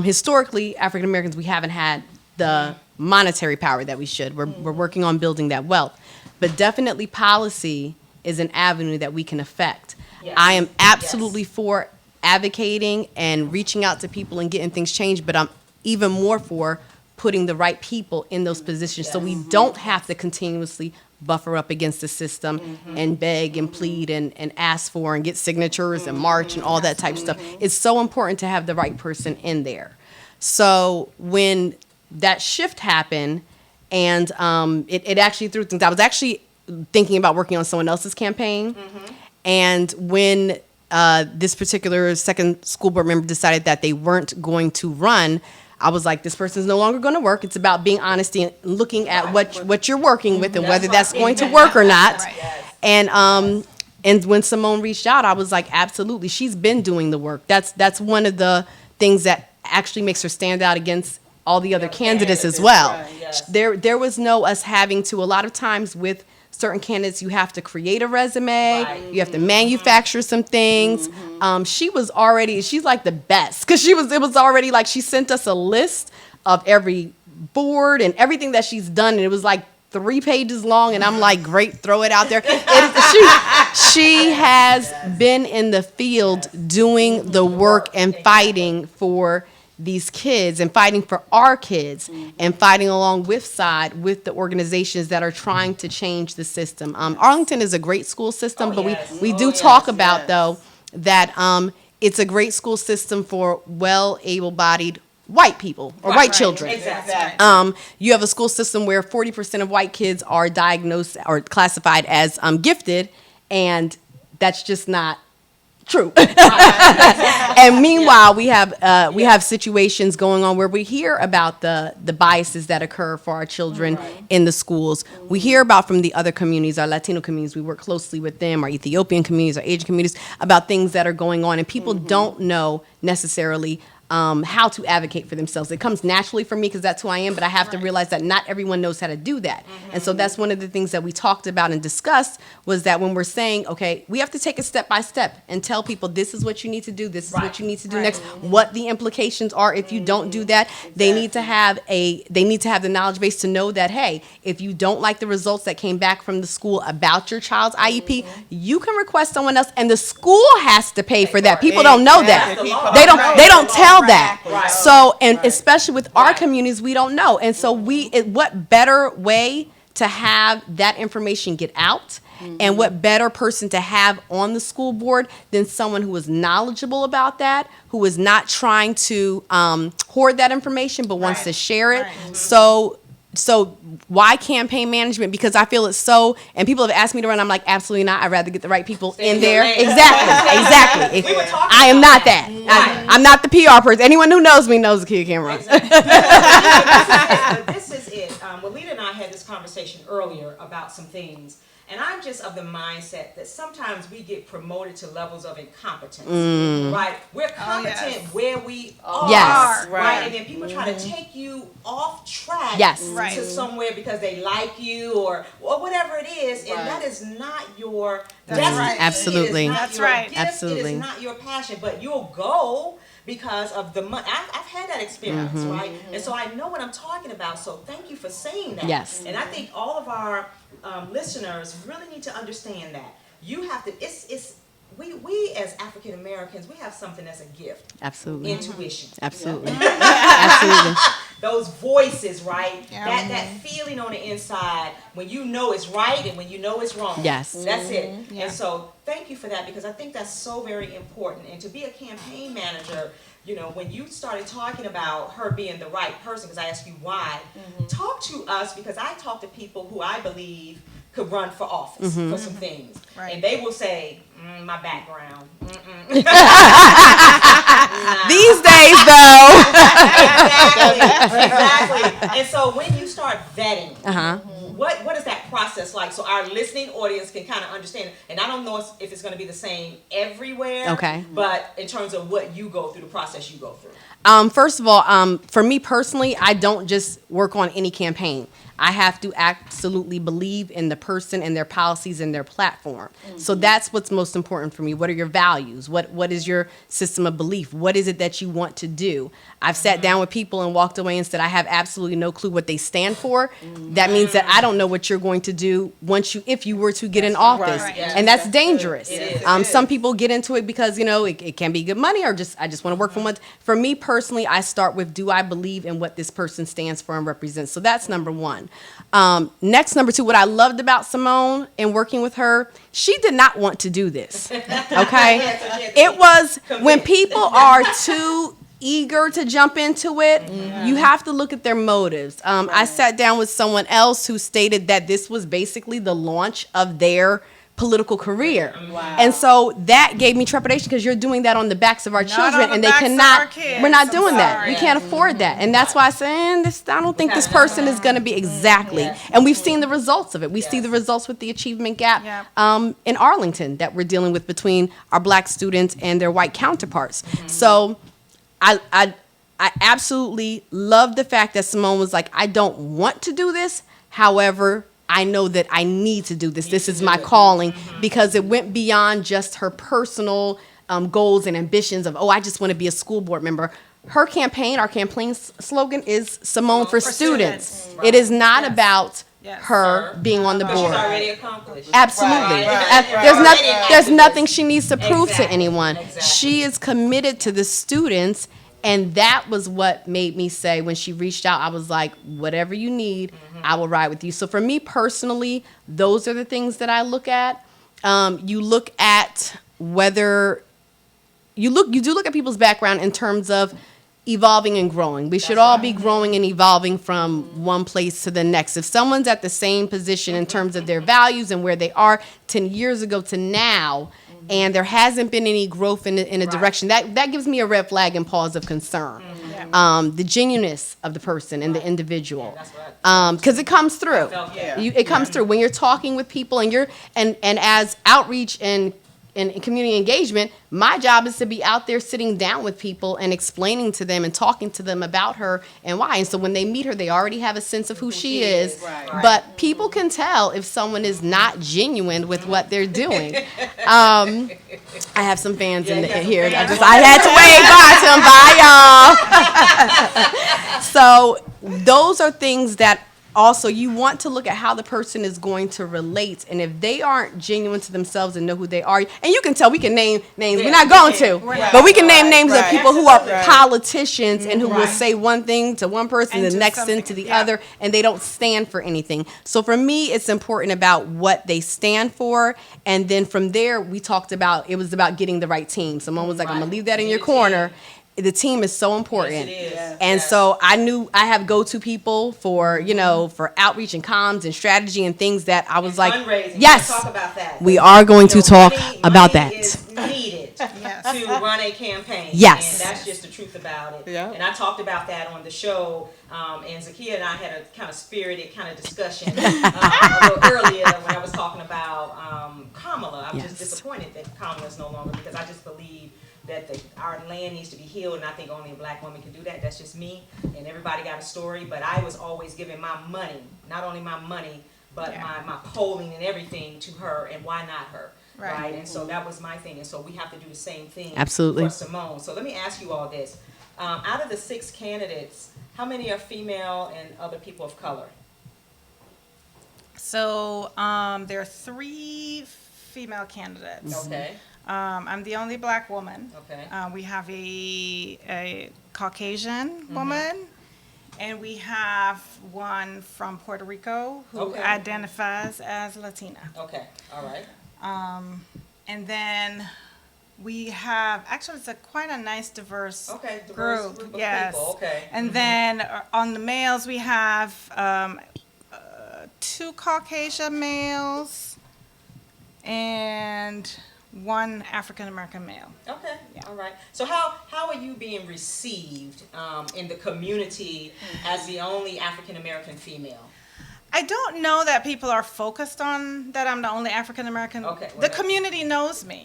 Historically, African Americans, we haven't had the monetary power that we should. We're working on building that wealth. But definitely policy is an avenue that we can affect. Yes. I am absolutely for advocating and reaching out to people and getting things changed, but I'm even more for putting the right people in those positions so we don't have to continuously buffer up against the system and beg and plead and ask for and get signatures and march and all that type of stuff. It's so important to have the right person in there. So when that shift happened, and it actually threw things. I was actually thinking about working on someone else's campaign, and when this particular second school board member decided that they weren't going to run, I was like, this person's no longer going to work. It's about being honest and looking at what you're working with and whether that's going to work or not. And when Simone reached out, I was like, absolutely. She's been doing the work. That's one of the things that actually makes her stand out against all the other candidates as well. There was no us having to, a lot of times with certain candidates, you have to create a resume, you have to manufacture some things. She's like the best, because it was already like she sent us a list of every board and everything that she's done, and it was like 3 pages long, and I'm like, great, throw it out there. She has been in the field doing the work and fighting for these kids and fighting for our kids and fighting along with the organizations that are trying to change the system. Arlington is a great school system, but we do talk about though that it's a great school system for able-bodied white people or white children. Exactly. You have a school system where 40% of white kids are diagnosed or classified as gifted, and that's just not true. And meanwhile, we have situations going on where we hear about the biases that occur for our children in the schools. We hear about from the other communities, our Latino communities. We work closely with them, our Ethiopian communities, our Asian communities, about things that are going on, and people don't know necessarily how to advocate for themselves. It comes naturally for me because that's who I am, but I have to realize that not everyone knows how to do that. And so that's one of the things that we talked about and discussed, was that when we're saying, okay, we have to take it step by step and tell people this is what you need to do, this is what you need to do next, what the implications are if you don't do that. They need to have the knowledge base to know that, hey, if you don't like the results that came back from the school about your child's IEP, you can request someone else, and the school has to pay for that. People don't know that. They don't tell that. So, and especially with our communities, we don't know. And so what better way to have that information get out, and what better person to have on the school board than someone who is knowledgeable about that, who is not trying to hoard that information, but wants to share it. So why campaign management? Because I feel it's so, and people have asked me to run, I'm like, absolutely not. I'd rather get the right people in there. Exactly. I am not that. I'm not the PR person. Anyone who knows me knows the kid can't run. This is it. Walida and I had this conversation earlier about some things. And I'm just of the mindset that sometimes we get promoted to levels of incompetence, right? We're competent where we are, right? And then people try to take you off track to somewhere because they like you or whatever it is, and that is not your destiny. Absolutely. That's right. Absolutely. It is not your passion, but you'll go because of the money. I've had that experience, right? And so I know what I'm talking about. So thank you for saying that. Yes. And I think all of our listeners really need to understand that you have to, we as African Americans, we have something that's a gift. Absolutely. Intuition. Absolutely. Absolutely. Those voices, right? Yeah. That feeling on the inside when you know it's right and when you know it's wrong. Yes. That's it. Yeah. And so thank you for that, because I think that's so very important. And to be a campaign manager, you know, when you started talking about her being the right person, because I asked you why, talk to us, because I talk to people who I believe could run for office for some things. Right. And they will say, my background. These days, though. Exactly. And so when you start vetting, what is that process like, so our listening audience can kind of understand? And I don't know if it's going to be the same everywhere. Okay. But in terms of what you go through, the process you go through. First of all, for me personally, I don't just work on any campaign. I have to absolutely believe in the person and their policies and their platform. So that's what's most important for me. What are your values? What is your system of belief? What is it that you want to do? I've sat down with people and walked away and said, I have absolutely no clue what they stand for. That means that I don't know what you're going to do if you were to get in office. Right. And that's dangerous. It is. Some people get into it because, you know, it can be good money, or I just want to work for one. For me personally, I start with, do I believe in what this person stands for and represents? So that's number one. Next, number two, what I loved about Simone and working with her, she did not want to do this. Okay? It was when people are too eager to jump into it, you have to look at their motives. I sat down with someone else who stated that this was basically the launch of their political career. Wow. And so that gave me trepidation, because you're doing that on the backs of our children, on the and they backs of cannot, our kids. we're not I'm doing that. sorry. We can't afford that. And that's why I said, I don't think this person is going to be exactly. And we've seen the results of it. We see the results with the achievement gap in Arlington that we're dealing with between our black students and their white counterparts. So I absolutely love the fact that Simone was like, I don't want to do this. However, I know that I need to do this. This is my calling, because it went beyond just her personal goals and ambitions of, I just want to be a school board member. Her campaign, our campaign slogan is Simone for students. It is not about her being on the But she's board. already accomplished. Absolutely. Right. There's nothing she needs to prove to Exactly. anyone. Exactly. She is committed to the students. And that was what made me say, when she reached out, I was like, whatever you need, I will ride with you. So for me personally, those are the things that I look at. You look at whether you do look at people's background in terms of evolving and growing. We should all be growing and evolving from one place to the next. If someone's at the same position in terms of their values and where they are 10 years ago to now, and there hasn't been any growth in a direction, that gives me a red flag and pause of concern. The genuineness of the person and the individual, because it comes through. It comes through when you're talking with people, and as outreach and community engagement, my job is to be out there sitting down with people and explaining to them and talking to them about her and why. And so when they meet her, they already have a sense of who she is. Right. But people can tell if someone is not genuine with what they're doing. I have some fans in here. I had to wave bye to them. Bye, y'all. So those are things that also you want to look at how the person is going to relate, and if they aren't genuine to themselves and know who they are, and you can tell, we can name names, we're not going to, but we can name names of people who are politicians and who will say one thing to one person, And the next thing to the other, and they don't stand for anything. So for me, it's important about what they stand for, and then from there, we talked about, it was about getting the right team. Someone was like, I'm gonna leave that in your corner. The team is so important. Yes, it is. And so I knew I have go-to people for, for outreach and comms and strategy and things that I was like, fundraising. yes, Talk about that. we are going to talk about money that. is needed to run a campaign. Yes. And that's just the truth about it. Yeah. And I talked about that on the show, and Zakia and I had a kind of spirited kind of discussion a little earlier when I was talking about Kamala. I'm just disappointed that Kamala is no longer, because I just believe that our land needs to be healed, and I think only a black woman can do that. That's just me, and everybody got a story, but I was always giving my money, not only my money, but my polling and everything to her, and why not her, right? And so that was my thing, and so we have to do the same thing Absolutely. for Simone. So let me ask you all this. Out of the 6 candidates, how many are female and other people of color? So there are 3 female candidates. Okay. I'm the only black woman. Okay. We have a Caucasian woman, and we have one from Puerto Rico who Okay. identifies as Latina. Okay. All right. And then we have, actually, it's quite a nice, diverse, Okay. Diverse group. group of Yes. people. Okay. And then on the males, we have 2 Caucasian males and 1 African American male. Okay. Yeah. All right. So how are you being received in the community as the only African American female? I don't know that people are focused on that I'm the only African American. Okay, well, The that- community knows me.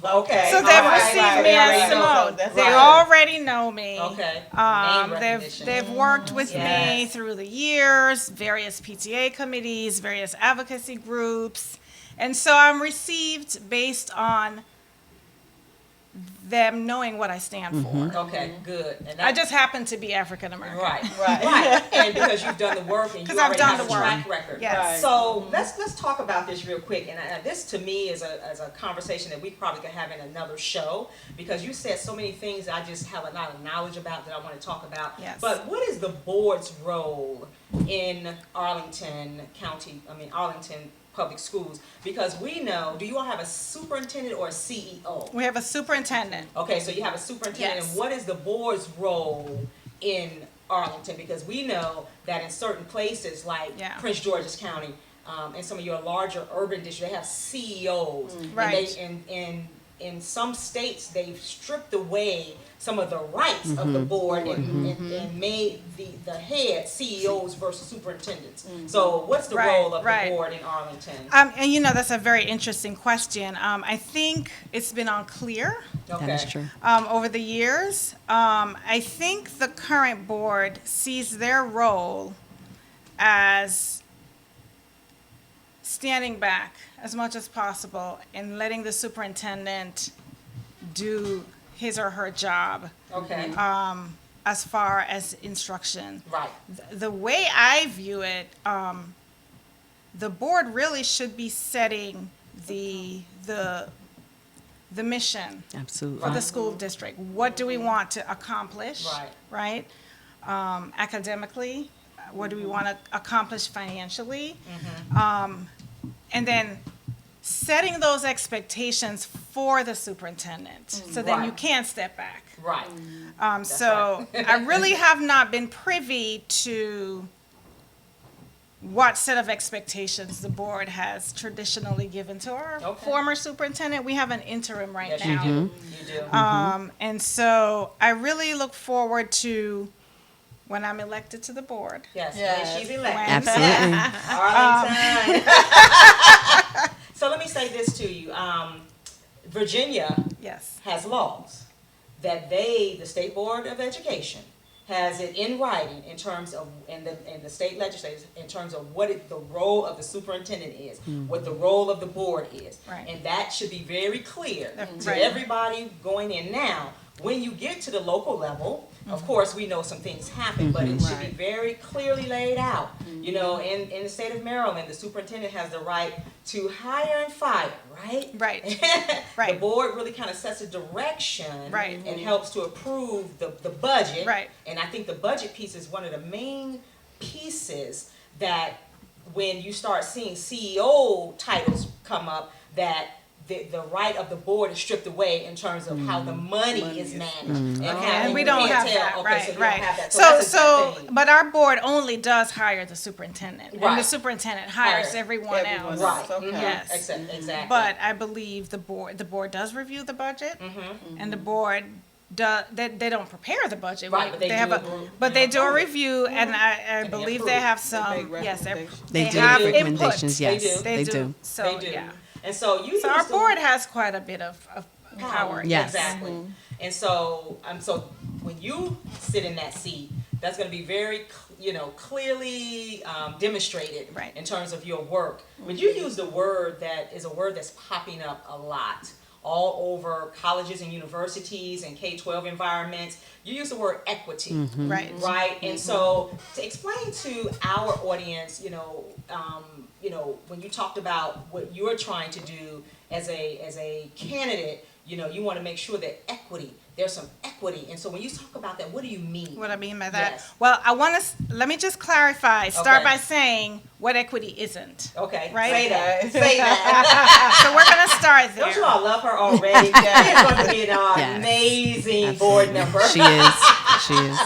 Okay. So all they've right, received right, me right, as right. Simone. That's They right. already know me. Okay. Name recognition. They've worked with me Yes. through the years, various PTA committees, various advocacy groups. And so I'm received based on them knowing what I stand for. Okay. Good. And I just happen to be African American. Right, right, and because you've done the work and you 'Cause I've already done have the a work. track record. Yes. Right. So let's talk about this real quick, and this to me is a conversation that we probably could have in another show, because you said so many things I just have a lot of knowledge about that I want to talk about. Yes. But what is the board's role in Arlington Public Schools? Because we know, do you all have a superintendent or a CEO? We have a superintendent. Okay, so you have a superintendent, Yes. and what is the board's role in Arlington? Because we know that in certain places like Yeah. Prince George's County, and some of your larger urban districts, they have CEOs. Right. And in some states, they've stripped away some of the rights of the board and made the head CEOs versus superintendents. So what's the Right, role of right. the board in Arlington? And that's a very interesting question. I think it's been unclear Okay. That is true. over the years. I think the current board sees their role as standing back as much as possible and letting the superintendent do his or her job Okay. as far as instruction. Right. The way I view it, the board really should be setting the mission Absolutely. for the school district. What do we want to accomplish? Right. Academically, what do we want to accomplish financially? Mm-hmm. And then setting those expectations for the superintendent, so then you Right. can step back. Right. So I really have not been privy to what set of expectations the board has traditionally given to our Okay. former superintendent. We have an interim right Yes, now. you do. You do. And so I really look forward to when I'm elected to the board. Yes, Yes. when she's elected. Absolutely. Arlington. So let me say this to you. Virginia Yes. has laws that the State Board of Education, has it in writing in terms of, in the state legislators, in terms of what the role of the superintendent is, what the role of the board is. Right. And that should be very clear to Right. everybody going in now. When you get to the local level, of course, we know some things happen, but it should be Right. very clearly laid out. You know, in the state of Maryland, the superintendent has the right to hire and fire, right? Right. The Right. board really kind of sets a direction Right. and helps to approve the budget. Right. And I think the budget piece is one of the main pieces that when you start seeing CEO titles come up, that the right of the board is stripped away in terms of how the money is managed. And, how And we you don't can't have tell, that, okay, right, so you don't right. have that. So, that's a good thing. but our board only does hire the superintendent. And the Right. superintendent hires Hires everyone everyone else. Right. Okay. Yes. Exactly. But I believe the board does review the budget, and the board they don't prepare the budget. Right, but they have do a, approve. but they do a review, and I And they believe approve. they have They some, make yes, recommendations. They do have make input. recommendations, yes. They do. They do. So, They do. yeah. And so you So our used to- board has quite a bit of power. Yes. Exactly. And so, when you sit in that seat, that's going to be very, clearly demonstrated Right. in terms of your work. But you used a word that is a word that's popping up a lot all over colleges and universities and K-12 environments, you use the word equity, Right. right? And so to explain to our audience, when you talked about what you're trying to do as a candidate, you want to make sure that there's some equity. And so when you talk about that, what do you mean? What I mean by that? Yes. Well, let me just clarify. Start by saying what equity isn't. Okay. Right? Say that. Say that. So we're going to start there. Don't you all love her already? She's going to be an amazing board member. She is. She is.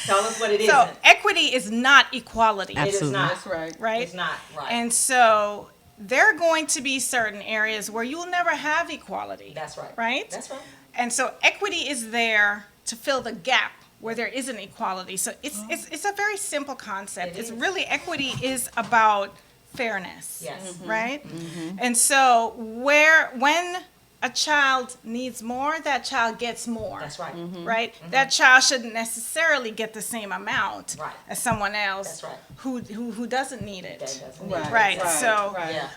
Tell us what it is. So equity is not equality. It is Absolutely. not. That's right. Right? It's not. Right. And so there are going to be certain areas where you'll never have equality. That's right. Right? That's right. And so equity is there to fill the gap where there isn't equality. So it's a very simple concept. It It's is. really, equity is about fairness. Yes. Right? And so when a child needs more, that child gets more. That's right. Right? That child shouldn't necessarily get the same amount Right. as someone else That's right. who doesn't need it. That doesn't Right. mean- Right. So Yeah.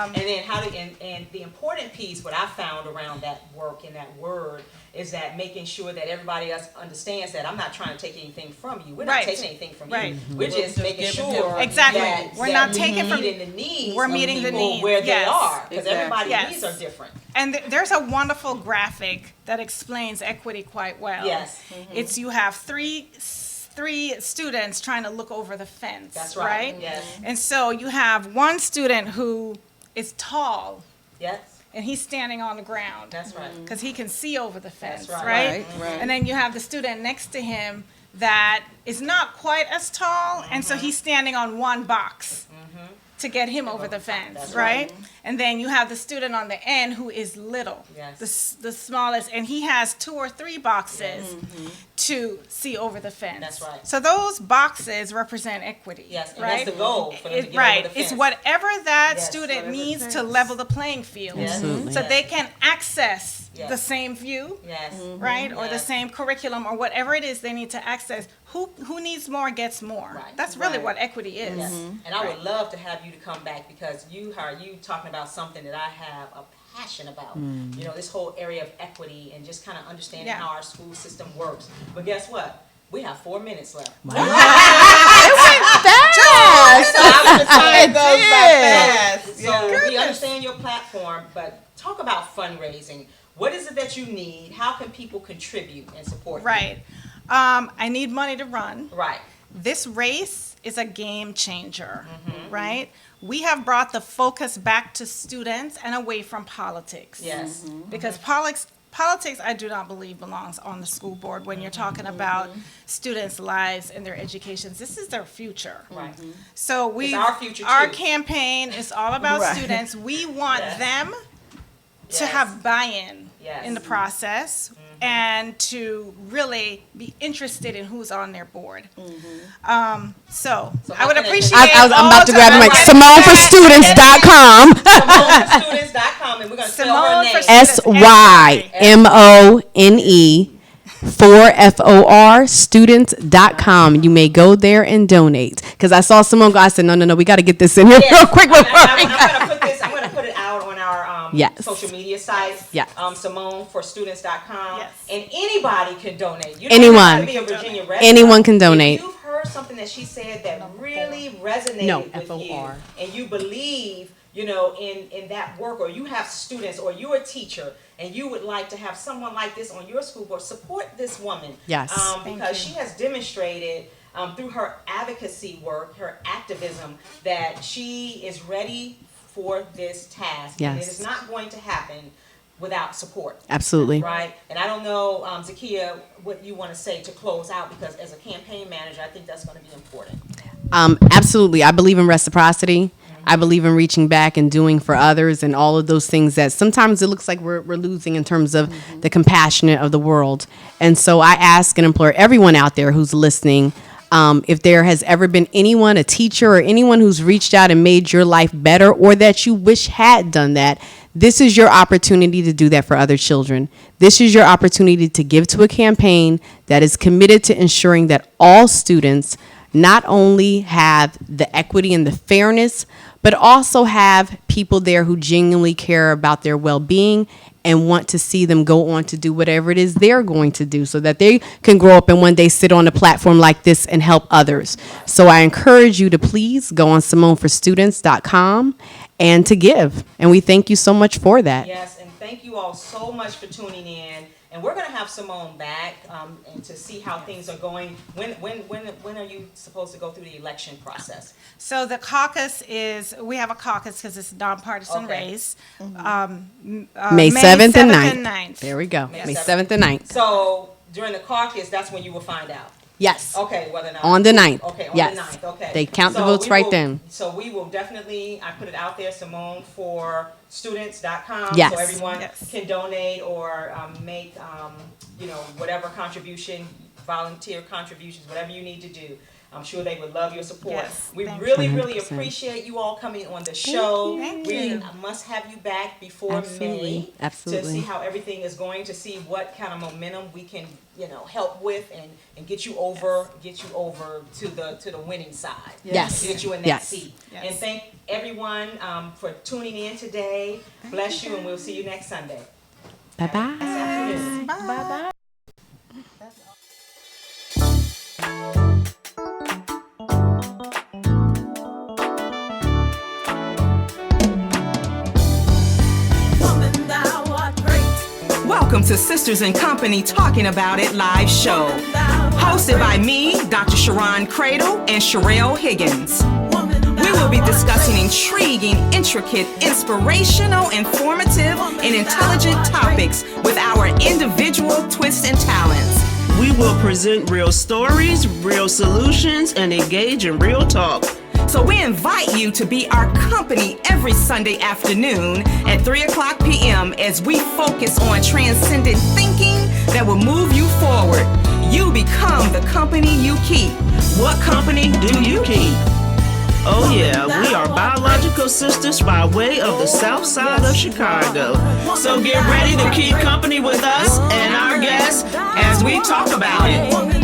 And then and the important piece, what I found around that work and that word, is that making sure that everybody else understands that I'm not trying to take anything from you. We're not Right. taking anything from Right. you. We're just making giving sure them- Exactly. that, We're that not we taking from- meeting the needs we're of meeting the people needs. where they Yes. are, because Exactly. everybody's Yes. needs are different. And there's a wonderful graphic that explains equity quite well. Yes. It's you have three students trying to look over the fence. That's right. Yes. And so you have one student who is tall Yes. and he's standing on the ground That's right. because he can see over the fence, That's right? Right. And then you have the student next to him that is not quite as tall, and so he's standing on one box to get him over the fence, That's right? right. And then you have the student on the end who is little, Yes. the smallest, and he has 2 or 3 boxes to see over the fence. That's right. So those boxes represent equity. Yes, and right? that's the goal for them to get Right. over the It's fence. whatever that Yes. student Whatever it needs to takes. level the playing field, Yes. Absolutely. so Yes. they can access Yes. the same view, Yes. right, or the Yes. same curriculum, or whatever it is they need to access. Who needs more gets more. Right. That's really Right. what equity is. Yes. And I would love to have you to come back, because you talking about something that I have a passion about. This whole area of equity and just kind of understanding Yeah. how our school system works. But guess what? We have 4 minutes left. Time goes by fast. So we understand your platform, but talk about fundraising. What is it that you need? How can people contribute and support you? Right. I need money to run. Right. This race is a game changer, right? We have brought the focus back to students and away from politics. Yes. Because politics, I do not believe, belongs on the school board when you're talking about students' lives and their educations. This is their future. Right. So It's our future, our too. campaign is all about Right. students. We want Yes. them to Yes. have buy-in Yes. in the process and to really be interested in who's on their board. So So I how would can they- appreciate I'm about all to grab the mic. right. SimoneForStudents.com. SimoneForStudents.com, and we're going to spell her name. SYMONE4FOR students.com. You may go there and donate. Because I saw someone go, I said, no, we got to get this in here real quick. I'm going to put it out on our Yes. social media sites. Yes. SimoneForStudents.com. Yes. And anybody can donate. You Anyone. don't have to be a Virginia resident. Anyone can donate. If you've heard something that she said that really resonated No, with you, FOR. and you believe, in that work, or you have students, or you're a teacher, and you would like to have someone like this on your school board, support this woman. Yes. Because she has demonstrated through her advocacy work, her activism, that she is ready for this task. And it Yes. is not going to happen without support. Absolutely. Right? And I don't know, Zakia, what you want to say to close out, because as a campaign manager, I think that's going to be important. Absolutely. I believe in reciprocity. I believe in reaching back and doing for others and all of those things that sometimes it looks like we're losing in terms of the compassionate of the world. And so I ask and implore everyone out there who's listening, if there has ever been anyone, a teacher or anyone who's reached out and made your life better, or that you wish had done that, this is your opportunity to do that for other children. This is your opportunity to give to a campaign that is committed to ensuring that all students not only have the equity and the fairness, but also have people there who genuinely care about their well-being and want to see them go on to do whatever it is they're going to do so that they can grow up and one day sit on a platform like this and help others. So I encourage you to please go on SimoneForStudents.com and to give. And we thank you so much for that. Yes, and thank you all so much for tuning in. And we're going to have Simone back and to see how things are going. When are you supposed to go through the election process? So the caucus we have a caucus because it's a nonpartisan race. May 7th and 9th. There we go. May 7th and 9th. So during the caucus, that's when you will find out. Yes. Okay, whether or not. On the 9th. Okay, on yes. the 9th. Okay. They count the votes right then. So we will definitely, I put it out there, SimoneForStudents.com. Yes. So everyone can donate or make, whatever contribution, volunteer contributions, whatever you need to do. I'm sure they would love your support. Yes, we really, really 100%. appreciate you all coming on the show. Thank We you. must have you back before May Absolutely. to see how everything is going, to see what kind of momentum we can, help with and get you over to the winning side. Yes. Get you in that Yes. seat. Yes. And thank everyone for tuning in today. Bless you, and we'll see you next Sunday. Bye-bye. Bye. Welcome to Sisters in Company Talking About It live show. Hosted by me, Dr. Sharon Cradle, and Sherelle Higgins. We will be discussing intriguing, intricate, inspirational, informative, and intelligent topics with our individual twists and talents. We will present real stories, real solutions, and engage in real talk. So we invite you to be our company every Sunday afternoon at 3:00 p.m. as we focus on transcendent thinking that will move you forward. You become the company you keep. What company do you keep? Oh yeah, we are biological sisters by way of the South Side of Chicago. So get ready to keep company with us and our guests as we talk about it.